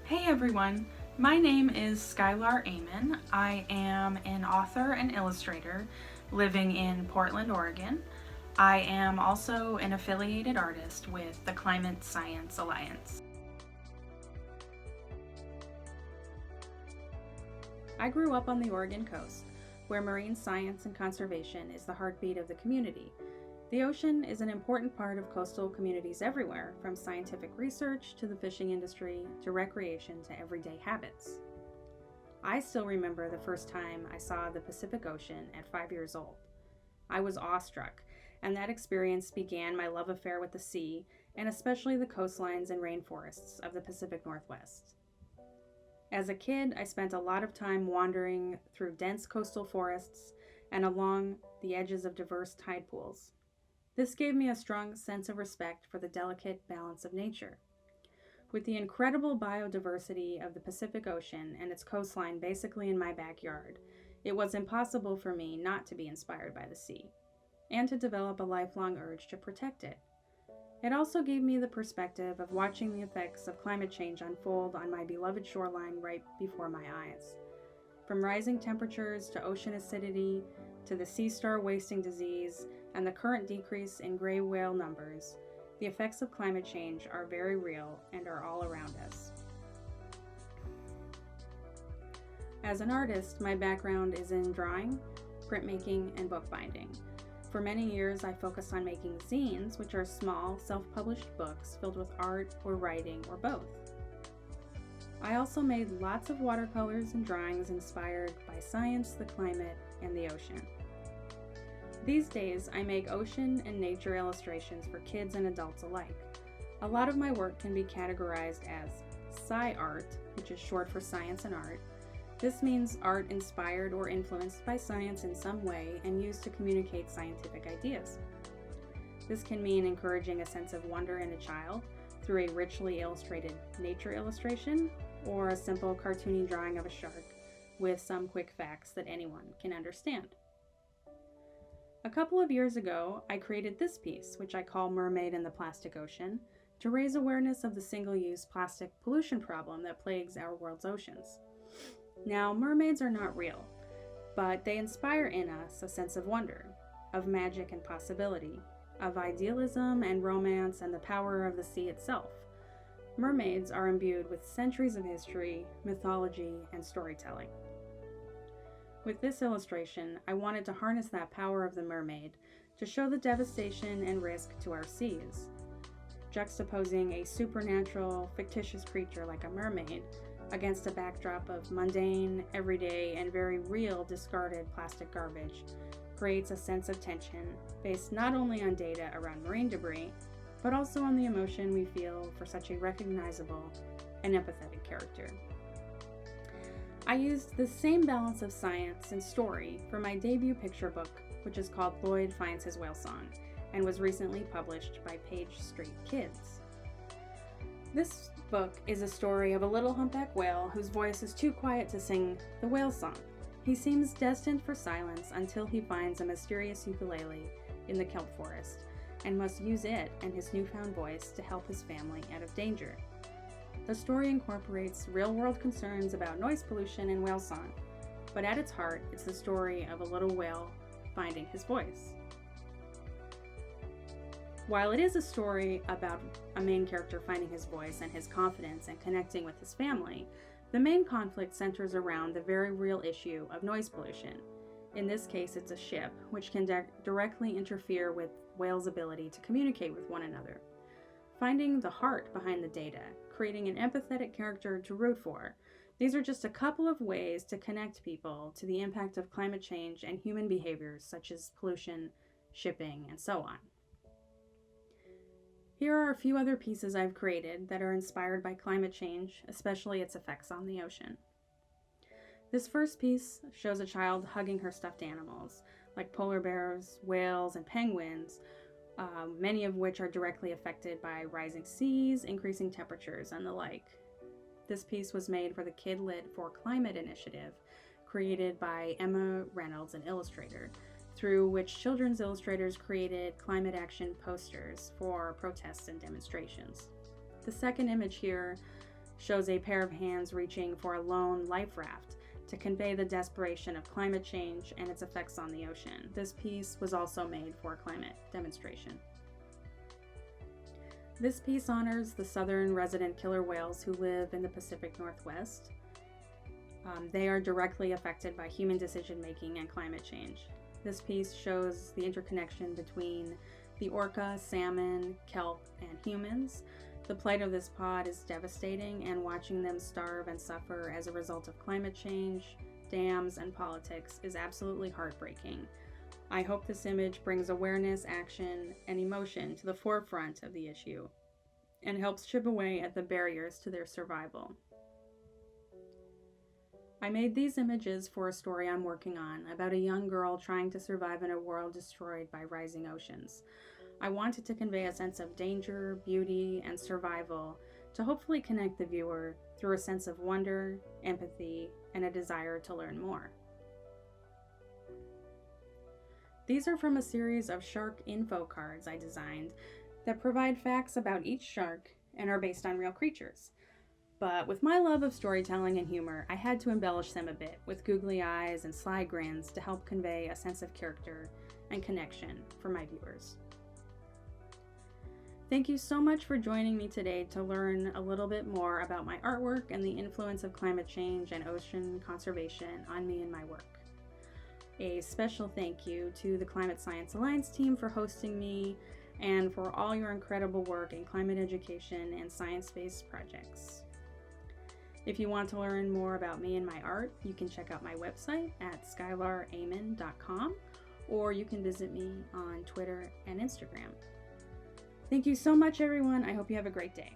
Hey everyone, my name is Skylaar Amann. I am an author and illustrator living in Portland, Oregon. I am also an affiliated artist with the Climate Science Alliance. I grew up on the Oregon coast, where marine science and conservation is the heartbeat of the community. The ocean is an important part of coastal communities everywhere, from scientific research to the fishing industry to recreation to everyday habits. I still remember the first time I saw the Pacific Ocean at 5 years old. I was awestruck, and that experience began my love affair with the sea, and especially the coastlines and rainforests of the Pacific Northwest. As a kid, I spent a lot of time wandering through dense coastal forests and along the edges of diverse tide pools. This gave me a strong sense of respect for the delicate balance of nature. With the incredible biodiversity of the Pacific Ocean and its coastline basically in my backyard, it was impossible for me not to be inspired by the sea, and to develop a lifelong urge to protect it. It also gave me the perspective of watching the effects of climate change unfold on my beloved shoreline right before my eyes. From rising temperatures to ocean acidity to the sea star wasting disease and the current decrease in gray whale numbers, the effects of climate change are very real and are all around us. As an artist, my background is in drawing, printmaking, and bookbinding. For many years, I focused on making zines, which are small, self-published books filled with art or writing or both. I also made lots of watercolors and drawings inspired by science, the climate, and the ocean. These days, I make ocean and nature illustrations for kids and adults alike. A lot of my work can be categorized as sci art, which is short for science and art. This means art inspired or influenced by science in some way and used to communicate scientific ideas. This can mean encouraging a sense of wonder in a child through a richly illustrated nature illustration, or a simple cartoony drawing of a shark with some quick facts that anyone can understand. A couple of years ago, I created this piece, which I call Mermaid in the Plastic Ocean, to raise awareness of the single-use plastic pollution problem that plagues our world's oceans. Now, mermaids are not real, but they inspire in us a sense of wonder, of magic and possibility, of idealism and romance and the power of the sea itself. Mermaids are imbued with centuries of history, mythology, and storytelling. With this illustration, I wanted to harness that power of the mermaid to show the devastation and risk to our seas. Juxtaposing a supernatural, fictitious creature like a mermaid against a backdrop of mundane, everyday, and very real discarded plastic garbage creates a sense of tension based not only on data around marine debris, but also on the emotion we feel for such a recognizable and empathetic character. I used the same balance of science and story for my debut picture book, which is called Lloyd Finds His Whale Song, and was recently published by Page Street Kids. This book is a story of a little humpback whale whose voice is too quiet to sing the whale song. He seems destined for silence until he finds a mysterious ukulele in the kelp forest and must use it and his newfound voice to help his family out of danger. The story incorporates real-world concerns about noise pollution and whale song, but at its heart, it's the story of a little whale finding his voice. While it is a story about a main character finding his voice and his confidence and connecting with his family, the main conflict centers around the very real issue of noise pollution. In this case, it's a ship, which can directly interfere with whales' ability to communicate with one another. Finding the heart behind the data, creating an empathetic character to root for, these are just a couple of ways to connect people to the impact of climate change and human behaviors such as pollution, shipping, and so on. Here are a few other pieces I've created that are inspired by climate change, especially its effects on the ocean. This first piece shows a child hugging her stuffed animals, like polar bears, whales, and penguins, many of which are directly affected by rising seas, increasing temperatures, and the like. This piece was made for the Kid Lit for Climate initiative, created by Emma Reynolds, an illustrator, through which children's illustrators created climate action posters for protests and demonstrations. The second image here shows a pair of hands reaching for a lone life raft to convey the desperation of climate change and its effects on the ocean. This piece was also made for a climate demonstration. This piece honors the southern resident killer whales who live in the Pacific Northwest. They are directly affected by human decision-making and climate change. This piece shows the interconnection between the orca, salmon, kelp, and humans. The plight of this pod is devastating, and watching them starve and suffer as a result of climate change, dams, and politics is absolutely heartbreaking. I hope this image brings awareness, action, and emotion to the forefront of the issue and helps chip away at the barriers to their survival. I made these images for a story I'm working on about a young girl trying to survive in a world destroyed by rising oceans. I wanted to convey a sense of danger, beauty, and survival to hopefully connect the viewer through a sense of wonder, empathy, and a desire to learn more. These are from a series of shark info cards I designed that provide facts about each shark and are based on real creatures. But with my love of storytelling and humor, I had to embellish them a bit with googly eyes and sly grins to help convey a sense of character and connection for my viewers. Thank you so much for joining me today to learn a little bit more about my artwork and the influence of climate change and ocean conservation on me and my work. A special thank you to the Climate Science Alliance team for hosting me and for all your incredible work in climate education and science-based projects. If you want to learn more about me and my art, you can check out my website at skylaaramann.com, or you can visit me on Twitter and Instagram. Thank you so much, everyone. I hope you have a great day.